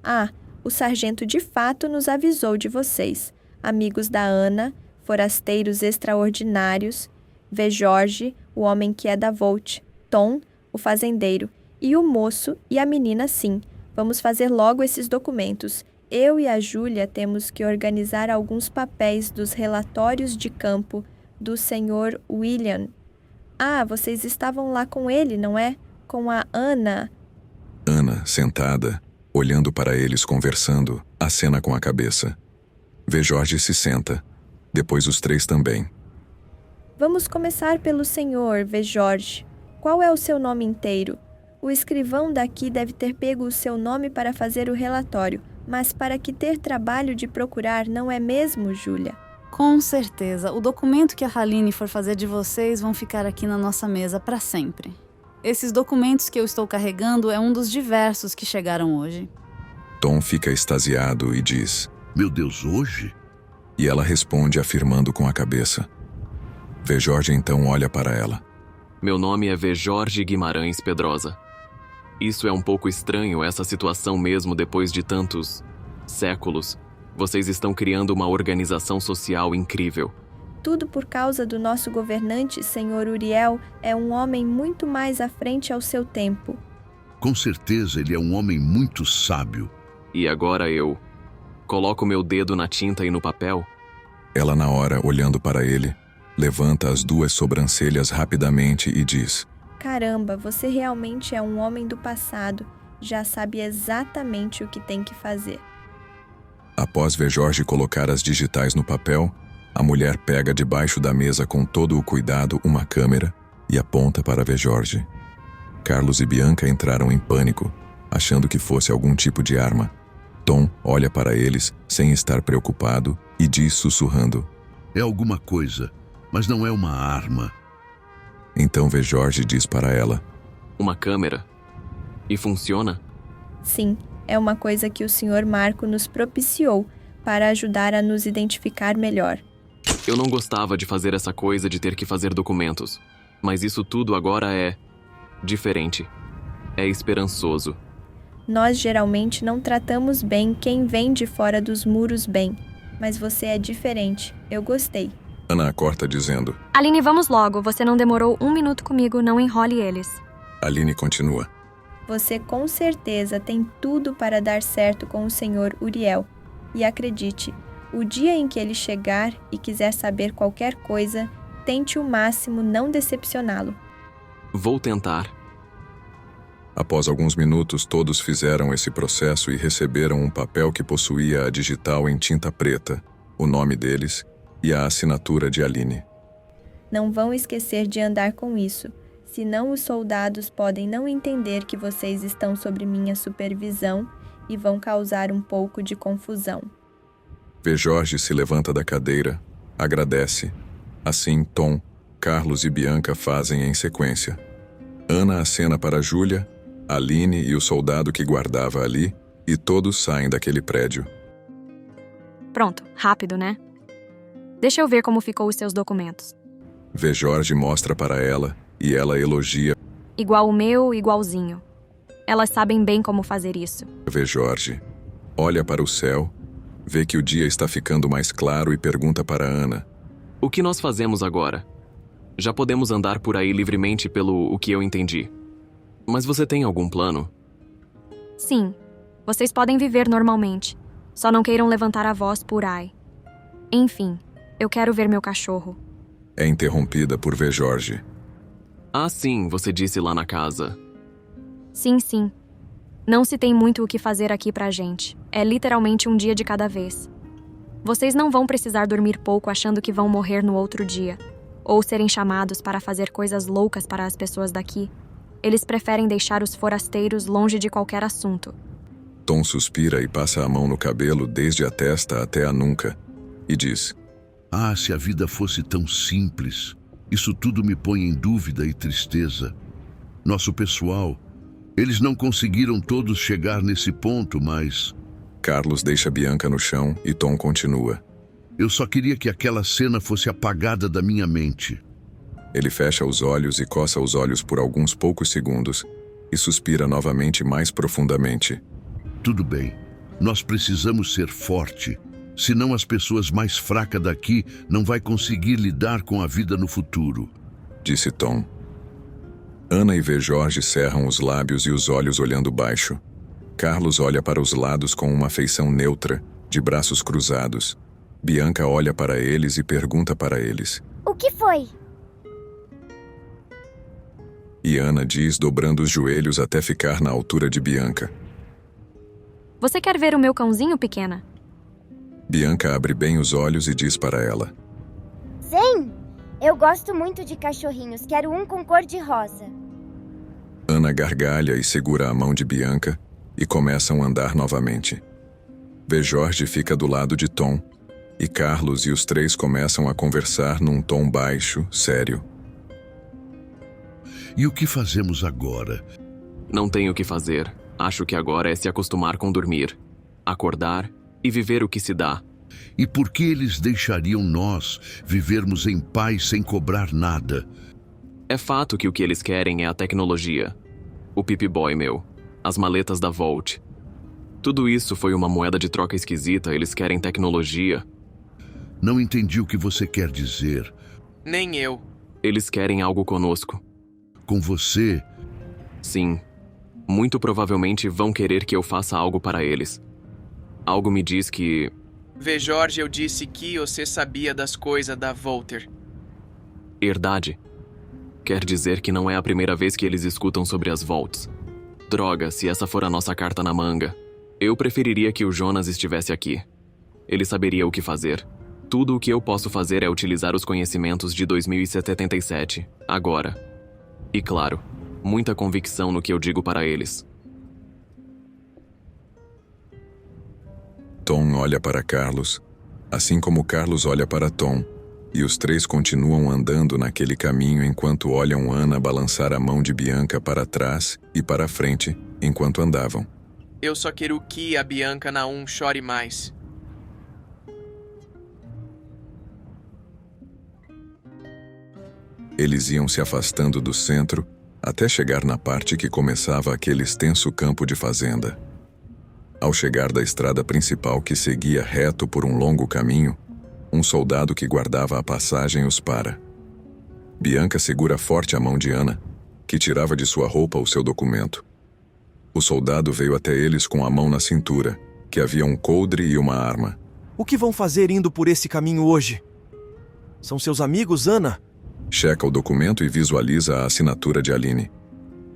Ah, o sargento de fato nos avisou de vocês, amigos da Ana, forasteiros extraordinários, Vejorge, o homem que é da Vault, Tom, o fazendeiro, e o moço e a menina sim. Vamos fazer logo esses documentos. Eu e a Júlia temos que organizar alguns papéis dos relatórios de campo do Sr. William. Ah, vocês estavam lá com ele, não é? Com a Ana. Ana, sentada, olhando para eles conversando, acena com a cabeça. Vejorge se senta. Depois os três também. Vamos começar pelo senhor, Vejorge. Qual é o seu nome inteiro? O escrivão daqui deve ter pego o seu nome para fazer o relatório, mas para que ter trabalho de procurar, não é mesmo, Júlia? Com certeza. O documento que a Haline for fazer de vocês vão ficar aqui na nossa mesa para sempre. Esses documentos que eu estou carregando é um dos diversos que chegaram hoje. Tom fica extasiado e diz: Meu Deus, hoje? E ela responde afirmando com a cabeça. Vejorge então olha para ela. Meu nome é Vejorge Guimarães Pedrosa. Isso é um pouco estranho, essa situação mesmo depois de tantos séculos. Vocês estão criando uma organização social incrível. Tudo por causa do nosso governante, Sr. Uriel, é um homem muito mais à frente ao seu tempo. Com certeza ele é um homem muito sábio. E agora eu coloco meu dedo na tinta e no papel? Ela na hora, olhando para ele, levanta as duas sobrancelhas rapidamente e diz: Caramba, você realmente é um homem do passado. Já sabe exatamente o que tem que fazer. Após Vejorge colocar as digitais no papel, a mulher pega debaixo da mesa com todo o cuidado uma câmera e aponta para Vejorge. Carlos e Bianca entraram em pânico, achando que fosse algum tipo de arma. Tom olha para eles sem estar preocupado e diz sussurrando: É alguma coisa, mas não é uma arma. Então Vejorge diz para ela: Uma câmera? E funciona? Sim, é uma coisa que o Sr. Marco nos propiciou para ajudar a nos identificar melhor. Eu não gostava de fazer essa coisa de ter que fazer documentos, mas isso tudo agora é diferente. É esperançoso. Nós geralmente não tratamos bem quem vem de fora dos muros bem, mas você é diferente. Eu gostei. Ana a corta dizendo. Aline, vamos logo. Você não demorou 1 minuto comigo, não enrole eles. Aline continua. Você com certeza tem tudo para dar certo com o Sr. Uriel. E acredite, o dia em que ele chegar e quiser saber qualquer coisa, tente o máximo não decepcioná-lo. Vou tentar. Após alguns minutos, todos fizeram esse processo e receberam um papel que possuía a digital em tinta preta, o nome deles e a assinatura de Aline. Não vão esquecer de andar com isso, senão os soldados podem não entender que vocês estão sob minha supervisão e vão causar um pouco de confusão. Jorge se levanta da cadeira, agradece. Assim, Tom, Carlos e Bianca fazem em sequência. Ana acena para Júlia, Aline e o soldado que guardava ali, e todos saem daquele prédio. Pronto, rápido, né? Deixa eu ver como ficou os seus documentos. Jorge mostra para ela, e ela elogia. Igual o meu, igualzinho. Elas sabem bem como fazer isso. Jorge olha para o céu, vê que o dia está ficando mais claro e pergunta para Ana. O que nós fazemos agora? Já podemos andar por aí livremente pelo o que eu entendi. Mas você tem algum plano? Sim, vocês podem viver normalmente. Só não queiram levantar a voz por ai. Enfim, eu quero ver meu cachorro. É interrompida por Jorge. Ah, sim, você disse lá na casa. Sim, sim. Não se tem muito o que fazer aqui pra gente. É literalmente um dia de cada vez. Vocês não vão precisar dormir pouco achando que vão morrer no outro dia, ou serem chamados para fazer coisas loucas para as pessoas daqui. Eles preferem deixar os forasteiros longe de qualquer assunto. Tom suspira e passa a mão no cabelo desde a testa até a nuca, e diz. Ah, se a vida fosse tão simples. Isso tudo me põe em dúvida e tristeza. Nosso pessoal, eles não conseguiram todos chegar nesse ponto, mas... Carlos deixa Bianca no chão e Tom continua. Eu só queria que aquela cena fosse apagada da minha mente. Ele fecha os olhos e coça os olhos por alguns poucos segundos e suspira novamente mais profundamente. Tudo bem, nós precisamos ser forte. Senão as pessoas mais fracas daqui não vai conseguir lidar com a vida no futuro. Disse Tom. Ana e Jorge cerram os lábios e os olhos olhando baixo. Carlos olha para os lados com uma feição neutra, de braços cruzados. Bianca olha para eles e pergunta para eles. O que foi? E Ana diz dobrando os joelhos até ficar na altura de Bianca. Você quer ver o meu cãozinho, pequena? Bianca abre bem os olhos e diz para ela. Sim! Eu gosto muito de cachorrinhos. Quero um com cor de rosa. Ana gargalha e segura a mão de Bianca e começam a andar novamente. Jorge fica do lado de Tom e Carlos e os três começam a conversar num tom baixo, sério. E o que fazemos agora? Não tenho o que fazer. Acho que agora é se acostumar com dormir, acordar e viver o que se dá. E por que eles deixariam nós vivermos em paz sem cobrar nada? É fato que o que eles querem é a tecnologia. O Pip-Boy meu. As maletas da Volt. Tudo isso foi uma moeda de troca esquisita. Eles querem tecnologia. Não entendi o que você quer dizer. Nem eu. Eles querem algo conosco. Com você? Sim. Muito provavelmente vão querer que eu faça algo para eles. Algo me diz que... Jorge, eu disse que você sabia das coisas da Volter. Herdade. Quer dizer que não é a primeira vez que eles escutam sobre as Volts. Droga, se essa for a nossa carta na manga. Eu preferiria que o Jonas estivesse aqui. Ele saberia o que fazer. Tudo o que eu posso fazer é utilizar os conhecimentos de 2077, agora. E claro, muita convicção no que eu digo para eles. Tom olha para Carlos, assim como Carlos olha para Tom, e os três continuam andando naquele caminho enquanto olham Ana balançar a mão de Bianca para trás e para frente enquanto andavam. Eu só quero que a Bianca não chore mais. Eles iam se afastando do centro até chegar na parte que começava aquele extenso campo de fazenda. Ao chegar da estrada principal que seguia reto por um longo caminho, um soldado que guardava a passagem os para. Bianca segura forte a mão de Ana, que tirava de sua roupa o seu documento. O soldado veio até eles com a mão na cintura, que havia um coldre e uma arma. O que vão fazer indo por esse caminho hoje? São seus amigos, Ana? Checa o documento e visualiza a assinatura de Aline.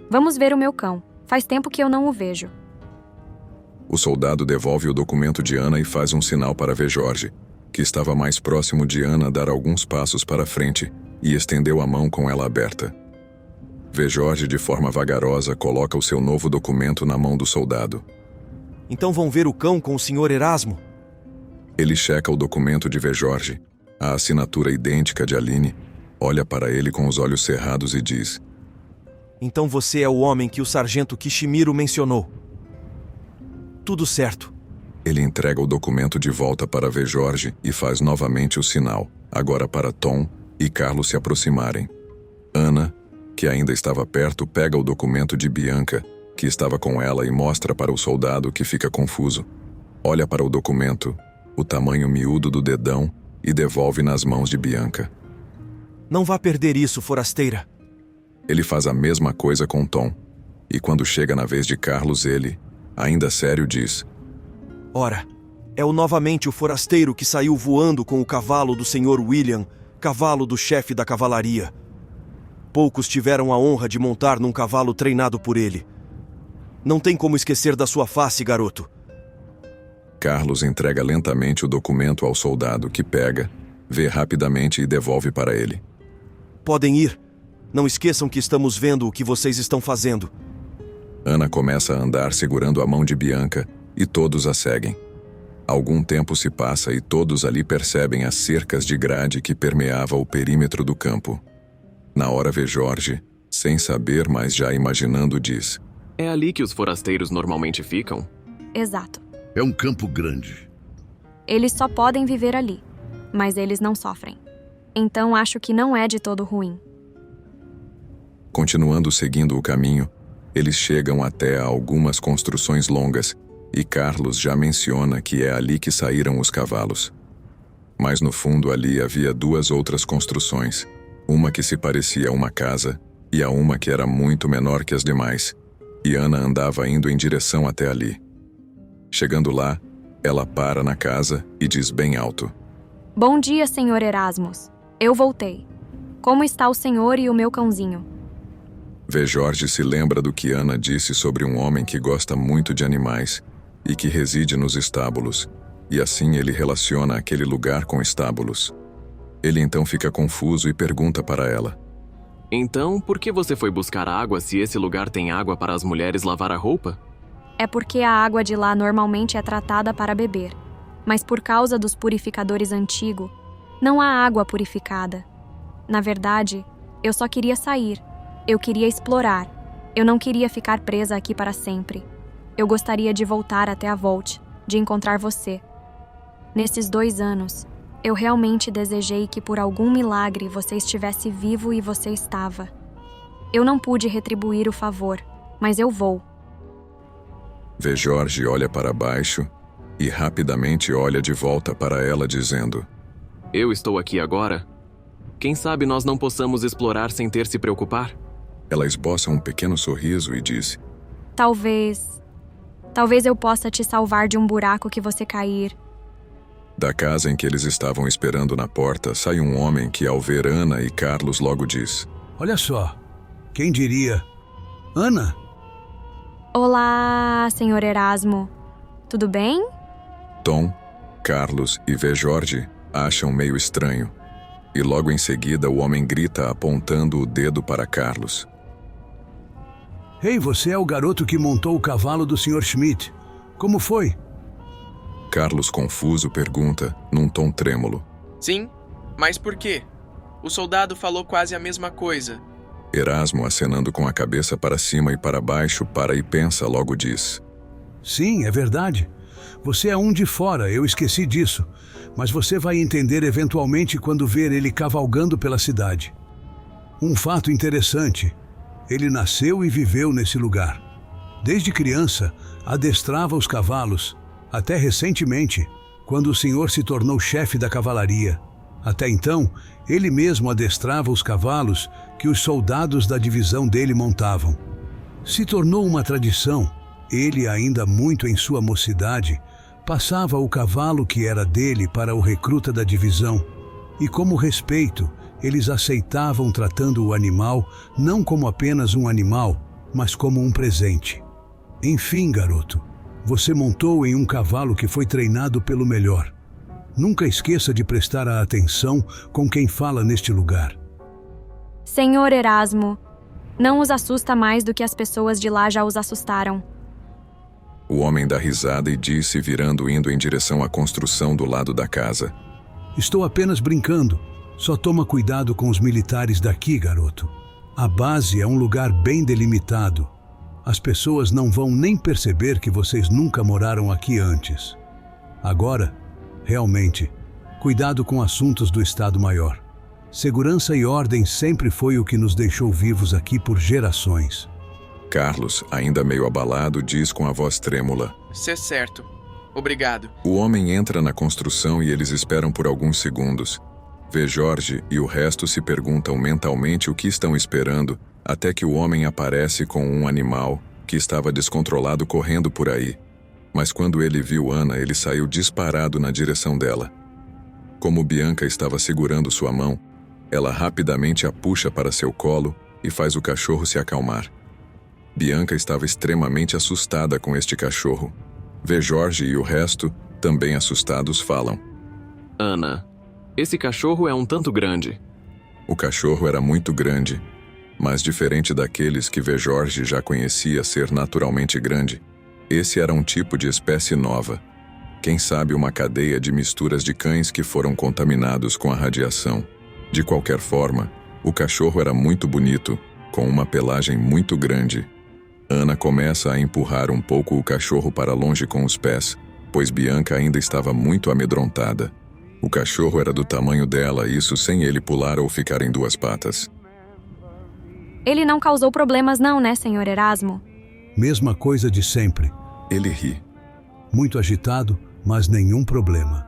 Vamos ver o meu cão. Faz tempo que eu não o vejo. O soldado devolve o documento de Ana e faz um sinal para ver Jorge, que estava mais próximo de Ana dar alguns passos para frente e estendeu a mão com ela aberta. Vê Jorge de forma vagarosa coloca o seu novo documento na mão do soldado. Então vão ver o cão com o Sr. Erasmo? Ele checa o documento de Vê Jorge, a assinatura idêntica de Aline, olha para ele com os olhos cerrados e diz: Então você é o homem que o sargento Kishimiro mencionou. Tudo certo. Ele entrega o documento de volta para Vê Jorge e faz novamente o sinal, agora para Tom e Carlos se aproximarem. Ana, que ainda estava perto, pega o documento de Bianca, que estava com ela, e mostra para o soldado, que fica confuso. Olha para o documento, o tamanho miúdo do dedão, e devolve nas mãos de Bianca. Não vá perder isso, forasteira. Ele faz a mesma coisa com Tom, e quando chega na vez de Carlos, ele, ainda sério, diz: Ora, é novamente o forasteiro que saiu voando com o cavalo do Sr. William, cavalo do chefe da cavalaria. Poucos tiveram a honra de montar num cavalo treinado por ele. Não tem como esquecer da sua face, garoto. Carlos entrega lentamente o documento ao soldado, que pega, vê rapidamente e devolve para ele. Podem ir. Não esqueçam que estamos vendo o que vocês estão fazendo. Ana começa a andar segurando a mão de Bianca e todos a seguem. Algum tempo se passa e todos ali percebem as cercas de grade que permeava o perímetro do campo. Na hora vê Jorge, sem saber, mas já imaginando, diz: É ali que os forasteiros normalmente ficam? Exato. É um campo grande. Eles só podem viver ali, mas eles não sofrem. Então acho que não é de todo ruim. Continuando seguindo o caminho, eles chegam até a algumas construções longas, e Carlos já menciona que é ali que saíram os cavalos. Mas no fundo ali havia duas outras construções, uma que se parecia uma casa, e a uma que era muito menor que as demais, e Ana andava indo em direção até ali. Chegando lá, ela para na casa e diz bem alto: Bom dia, Sr. Erasmus. Eu voltei. Como está o senhor e o meu cãozinho? Vê Jorge se lembra do que Ana disse sobre um homem que gosta muito de animais e que reside nos estábulos, e assim ele relaciona aquele lugar com estábulos. Ele então fica confuso e pergunta para ela: Então, por que você foi buscar água se esse lugar tem água para as mulheres lavar a roupa? É porque a água de lá normalmente é tratada para beber, mas por causa dos purificadores antigos, não há água purificada. Na verdade, eu só queria sair. Eu queria explorar. Eu não queria ficar presa aqui para sempre. Eu gostaria de voltar até a Volt, de encontrar você. Nesses 2 anos, eu realmente desejei que por algum milagre você estivesse vivo e você estava. Eu não pude retribuir o favor, mas eu vou. Vê Jorge olha para baixo e rapidamente olha de volta para ela dizendo: Eu estou aqui agora. Quem sabe nós não possamos explorar sem ter se preocupar? Ela esboça um pequeno sorriso e diz: Talvez eu possa te salvar de um buraco que você cair. Da casa em que eles estavam esperando na porta, sai um homem que, ao ver Ana e Carlos, logo diz: Olha só, quem diria? Ana? Olá, Sr. Erasmo. Tudo bem? Tom, Carlos e Vê Jorge acham meio estranho. E logo em seguida o homem grita apontando o dedo para Carlos: Ei, você é o garoto que montou o cavalo do Sr. Schmidt. Como foi? Carlos, confuso, pergunta, num tom trêmulo: Sim, mas por quê? O soldado falou quase a mesma coisa. Erasmo, acenando com a cabeça para cima e para baixo, para e pensa, logo diz: Sim, é verdade. Você é um de fora, eu esqueci disso. Mas você vai entender eventualmente quando ver ele cavalgando pela cidade. Um fato interessante. Ele nasceu e viveu nesse lugar. Desde criança, adestrava os cavalos, até recentemente, quando o senhor se tornou chefe da cavalaria. Até então, ele mesmo adestrava os cavalos que os soldados da divisão dele montavam. Se tornou uma tradição. Ele, ainda muito em sua mocidade, passava o cavalo que era dele para o recruta da divisão. E como respeito, eles aceitavam tratando o animal não como apenas um animal, mas como um presente. Enfim, garoto, você montou em um cavalo que foi treinado pelo melhor. Nunca esqueça de prestar a atenção com quem fala neste lugar. Senhor Erasmo, não os assusta mais do que as pessoas de lá já os assustaram. O homem dá risada e disse, virando indo em direção à construção do lado da casa. Estou apenas brincando. Só toma cuidado com os militares daqui, garoto. A base é um lugar bem delimitado. As pessoas não vão nem perceber que vocês nunca moraram aqui antes. Agora, realmente, cuidado com assuntos do Estado-Maior. Segurança e ordem sempre foi o que nos deixou vivos aqui por gerações. Carlos, ainda meio abalado, diz com a voz trêmula. Cê certo. Obrigado. O homem entra na construção e eles esperam por alguns segundos. Vê Jorge e o resto se perguntam mentalmente o que estão esperando, até que o homem aparece com um animal que estava descontrolado correndo por aí. Mas quando ele viu Ana, ele saiu disparado na direção dela. Como Bianca estava segurando sua mão, ela rapidamente a puxa para seu colo e faz o cachorro se acalmar. Bianca estava extremamente assustada com este cachorro. Vê Jorge e o resto, também assustados, falam. Ana, esse cachorro é um tanto grande. O cachorro era muito grande, mas diferente daqueles que Vê Jorge já conhecia ser naturalmente grande, esse era um tipo de espécie nova. Quem sabe uma cadeia de misturas de cães que foram contaminados com a radiação. De qualquer forma, o cachorro era muito bonito, com uma pelagem muito grande. Ana começa a empurrar um pouco o cachorro para longe com os pés, pois Bianca ainda estava muito amedrontada. O cachorro era do tamanho dela, isso sem ele pular ou ficar em duas patas. Ele não causou problemas não, né, senhor Erasmo? Mesma coisa de sempre. Ele ri. Muito agitado, mas nenhum problema.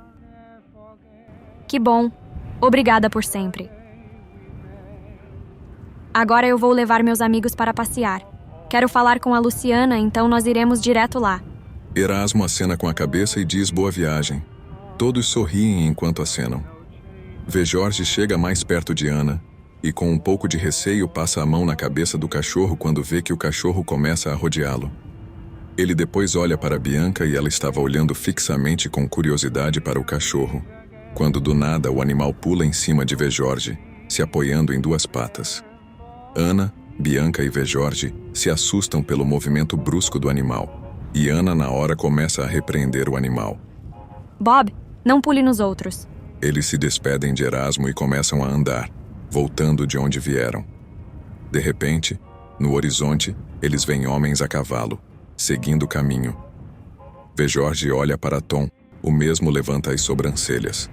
Que bom. Obrigada por sempre. Agora eu vou levar meus amigos para passear. Quero falar com a Luciana, então nós iremos direto lá. Erasmo acena com a cabeça e diz boa viagem. Todos sorriem enquanto acenam. Vê Jorge chega mais perto de Ana e com um pouco de receio passa a mão na cabeça do cachorro quando vê que o cachorro começa a rodeá-lo. Ele depois olha para Bianca e ela estava olhando fixamente com curiosidade para o cachorro, quando do nada o animal pula em cima de Vê Jorge, se apoiando em duas patas. Ana, Bianca e Vê Jorge se assustam pelo movimento brusco do animal, e Ana na hora começa a repreender o animal. Bob, não pule nos outros. Eles se despedem de Erasmo e começam a andar, voltando de onde vieram. De repente, no horizonte, eles veem homens a cavalo, seguindo o caminho. Vê Jorge olha para Tom, o mesmo levanta as sobrancelhas.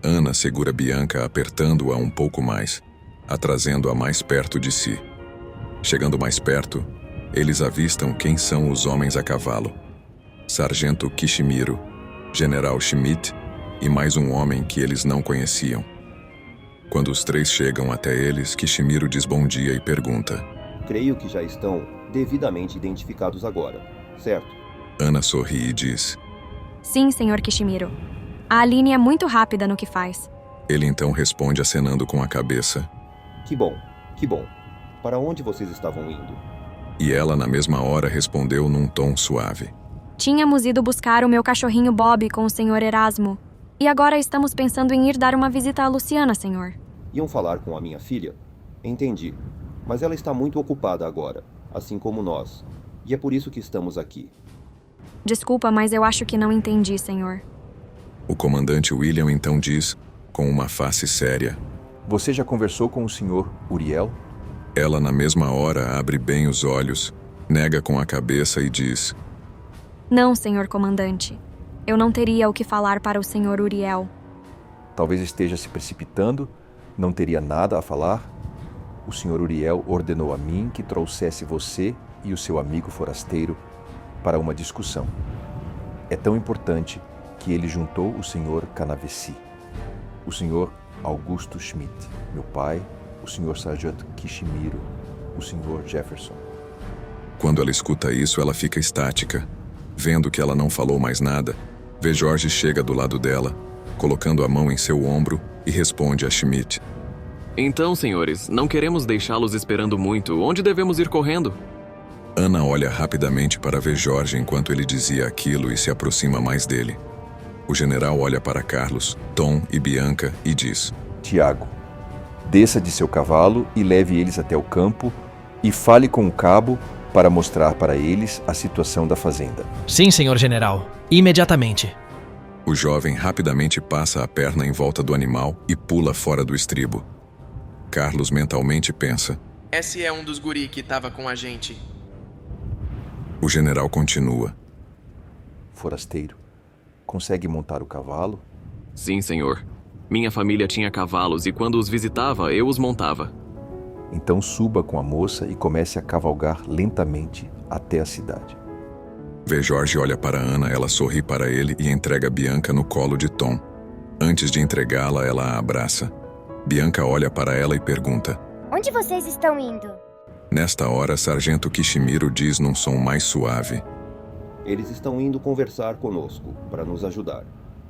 Ana segura Bianca apertando-a um pouco mais, a trazendo-a mais perto de si. Chegando mais perto, eles avistam quem são os homens a cavalo. Sargento Kishimiro, General Schmidt e mais um homem que eles não conheciam. Quando os três chegam até eles, Kishimiro diz bom dia e pergunta. Creio que já estão devidamente identificados agora, certo? Ana sorri e diz. Sim, senhor Kishimiro. A Aline é muito rápida no que faz. Ele então responde acenando com a cabeça. Que bom, que bom. Para onde vocês estavam indo? E ela na mesma hora respondeu num tom suave. Tínhamos ido buscar o meu cachorrinho Bob com o senhor Erasmo. E agora estamos pensando em ir dar uma visita à Luciana, senhor. Iam falar com a minha filha? Entendi. Mas ela está muito ocupada agora, assim como nós. E é por isso que estamos aqui. Desculpa, mas eu acho que não entendi, senhor. O comandante William então diz, com uma face séria. Você já conversou com o senhor Uriel? Ela na mesma hora abre bem os olhos, nega com a cabeça e diz. Não, senhor comandante. Eu não teria o que falar para o senhor Uriel. Talvez esteja se precipitando, não teria nada a falar? o senhor Uriel ordenou a mim que trouxesse você e o seu amigo forasteiro para uma discussão. É tão importante que ele juntou o senhor Canavesi, o senhor Augusto Schmidt, meu pai, o senhor Sargento Kishimiro, o senhor Jefferson. Quando ela escuta isso, ela fica estática. Vendo que ela não falou mais nada, Vejorge chega do lado dela, colocando a mão em seu ombro e responde a Schmidt. Então, senhores, não queremos deixá-los esperando muito. Onde devemos ir correndo? Ana olha rapidamente para Vejorge enquanto ele dizia aquilo e se aproxima mais dele. O general olha para Carlos, Tom e Bianca e diz: Tiago, desça de seu cavalo e leve eles até o campo e fale com o cabo para mostrar para eles a situação da fazenda. Sim, senhor general. Imediatamente. O jovem rapidamente passa a perna em volta do animal e pula fora do estribo. Carlos mentalmente pensa: esse é um dos guri que estava com a gente. O general continua: Forasteiro, consegue montar o cavalo? Sim, senhor. Minha família tinha cavalos e quando os visitava, eu os montava. Então suba com a moça e comece a cavalgar lentamente até a cidade. Vejorge olha para Ana, ela sorri para ele e entrega Bianca no colo de Tom. Antes de entregá-la, ela a abraça. Bianca olha para ela e pergunta: Onde vocês estão indo? Nesta hora, Sargento Kishimiro diz num som mais suave: Eles estão indo conversar conosco, para nos ajudar.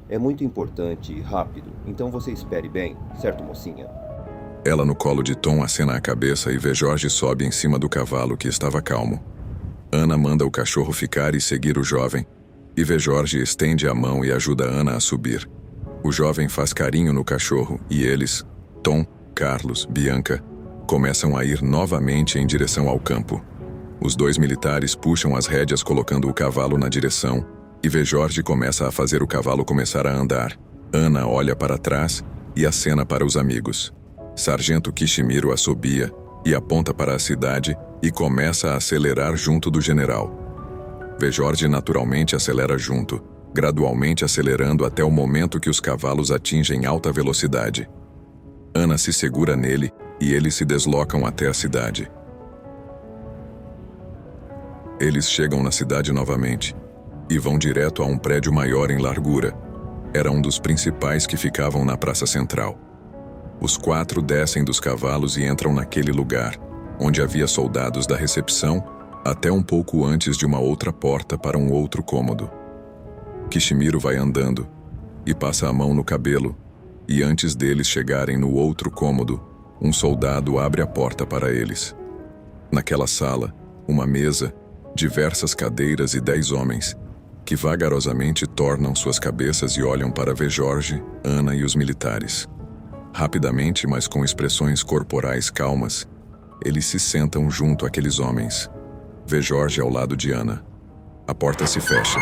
É muito importante e rápido, então você espere bem, certo, mocinha? Ela no colo de Tom acena a cabeça e Vejorge sobe em cima do cavalo que estava calmo. Ana manda o cachorro ficar e seguir o jovem, e Vejorge estende a mão e ajuda Ana a subir. O jovem faz carinho no cachorro e eles, Tom, Carlos, Bianca, começam a ir novamente em direção ao campo. Os dois militares puxam as rédeas colocando o cavalo na direção, e Vejorge começa a fazer o cavalo começar a andar. Ana olha para trás e acena para os amigos. Sargento Kishimiro assobia e aponta para a cidade e começa a acelerar junto do general. Vejorge naturalmente acelera junto, gradualmente acelerando até o momento que os cavalos atingem alta velocidade. Ana se segura nele e eles se deslocam até a cidade. Eles chegam na cidade novamente e vão direto a um prédio maior em largura. Era um dos principais que ficavam na praça central. Os quatro descem dos cavalos e entram naquele lugar, onde havia soldados da recepção, até um pouco antes de uma outra porta para um outro cômodo. Kishimiro vai andando e passa a mão no cabelo, e antes deles chegarem no outro cômodo, um soldado abre a porta para eles. Naquela sala, uma mesa, diversas cadeiras e 10 homens, que vagarosamente tornam suas cabeças e olham para Vejorge, Ana e os militares. Rapidamente, mas com expressões corporais calmas, eles se sentam junto àqueles homens. Vejorge ao lado de Ana. A porta se fecha.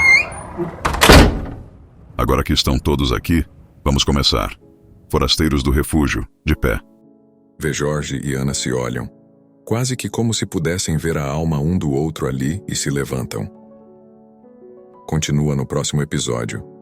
Agora que estão todos aqui, vamos começar. Forasteiros do refúgio, de pé. Vejorge e Ana se olham, quase que como se pudessem ver a alma um do outro ali, e se levantam. Continua no próximo episódio.